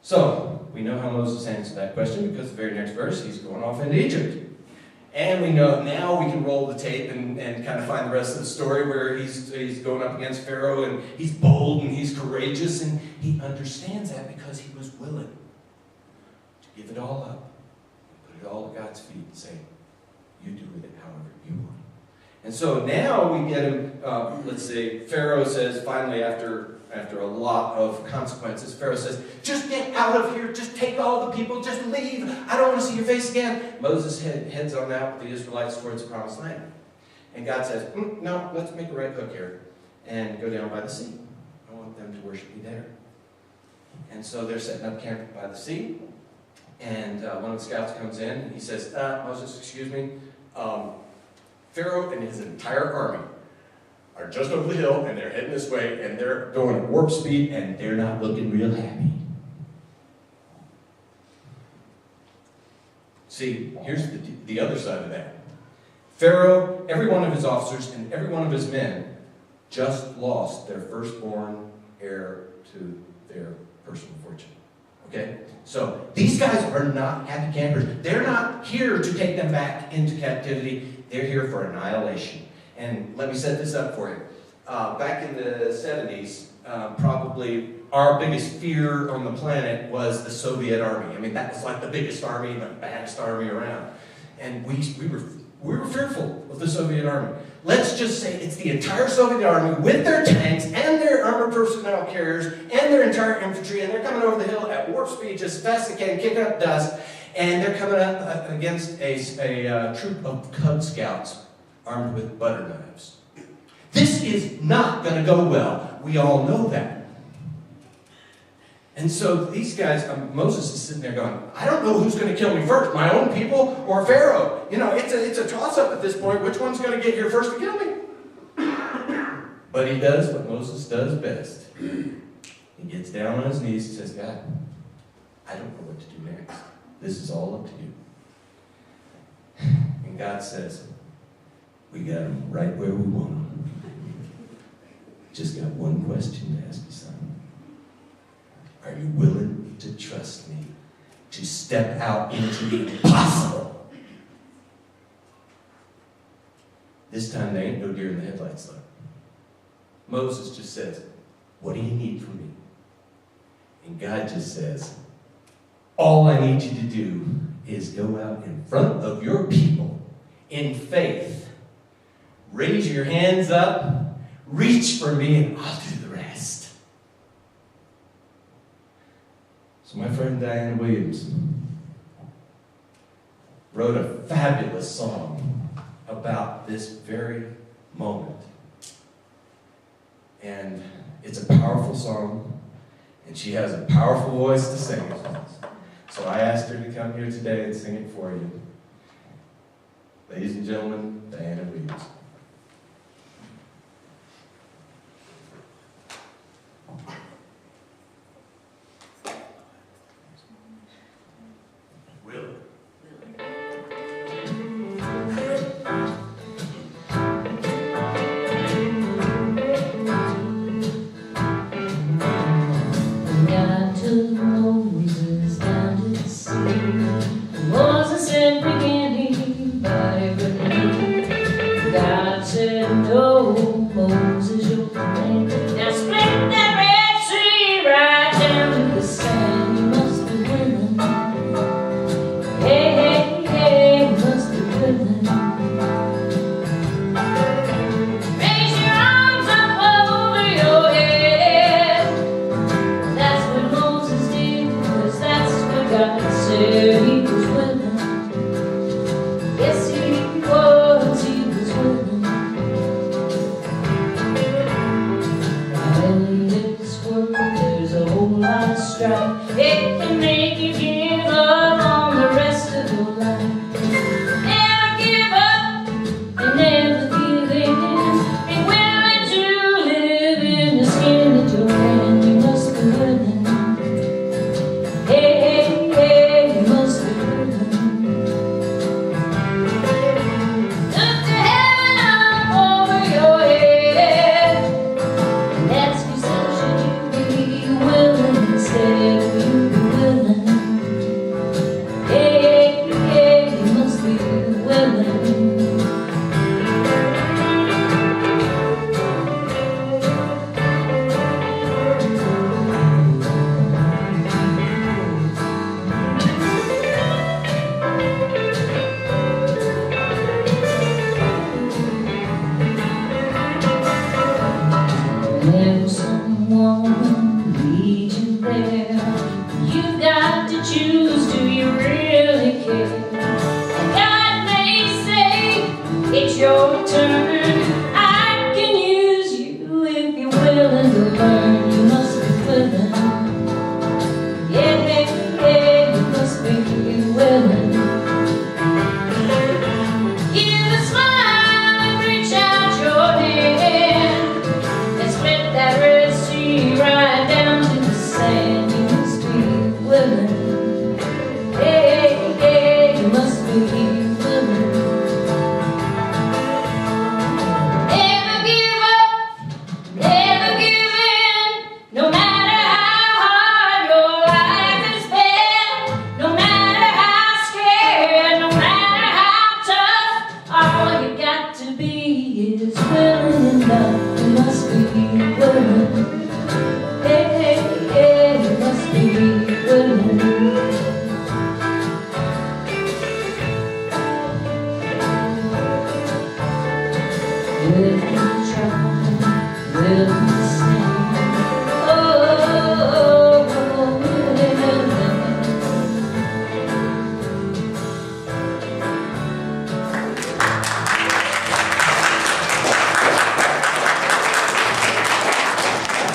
So, we know how Moses answered that question because the very next verse, he's going off into Egypt. And we know now we can roll the tape and kind of find the rest of the story where he's going up against Pharaoh and he's bold and he's courageous and he understands that because he was willing to give it all up, put it all at God's feet and say, you do with it however you want. And so now we get him, let's say, Pharaoh says, finally after a lot of consequences, Pharaoh says, just get out of here, just take all the people, just leave. I don't want to see your face again. Moses heads on out with the Israelites towards the promised land. And God says, no, let's make a right hook here and go down by the sea. I want them to worship me there. And so they're setting up camp by the sea. And one of the scouts comes in and he says, Moses, excuse me, Pharaoh and his entire army are just over the hill, and they're heading this way, and they're going at warp speed, and they're not looking real happy. See, here's the other side of that. Pharaoh, every one of his officers, and every one of his men just lost their firstborn heir to their personal fortune. Okay? So, these guys are not happy campers. They're not here to take them back into captivity. They're here for annihilation. And let me set this up for you. Back in the 70s, probably our biggest fear on the planet was the Soviet army. I mean, that was like the biggest army, the baddest army around. And we were fearful of the Soviet army. Let's just say it's the entire Soviet army with their tanks and their armored personnel carriers and their entire infantry, and they're coming over the hill at warp speed just as fast as they can, kicking up dust, and they're coming up against a troop of Cub Scouts armed with butter knives. This is not going to go well. We all know that. And so these guys, Moses is sitting there going, I don't know who's going to kill me first, my own people or Pharaoh. You know, it's a toss-up at this point. Which one's going to get here first to kill me? But he does what Moses does best. He gets down on his knees and says, God, I don't know what to do next. This is all up to you. And God says, we got him right where we want him. Just got one question to ask you, son. Are you willing to trust me to step out into the impossible? This time there ain't no deer in the headlights, though. Moses just says, what do you need from me? And God just says, all I need you to do is go out in front of your people in faith. Raise your hands up, reach for me, and I'll do the rest. So my friend Diana Williams wrote a fabulous song about this very moment. And it's a powerful song, and she has a powerful voice to sing it. So I asked her to come here today and sing it for you. Ladies and gentlemen, Diana Williams. Willin. God took Moses down to the sea. Moses said, bring anybody but me. God said, no, Moses, you're the man. Now split that Red Sea right down to the sand. You must be willing. Hey, hey, hey, you must be willing. Raise your arms up over your head. That's what Moses did, 'cause that's what God said. He was willing. Yes, he was willing. Now in this world there's a whole lot of strife. It can make you feel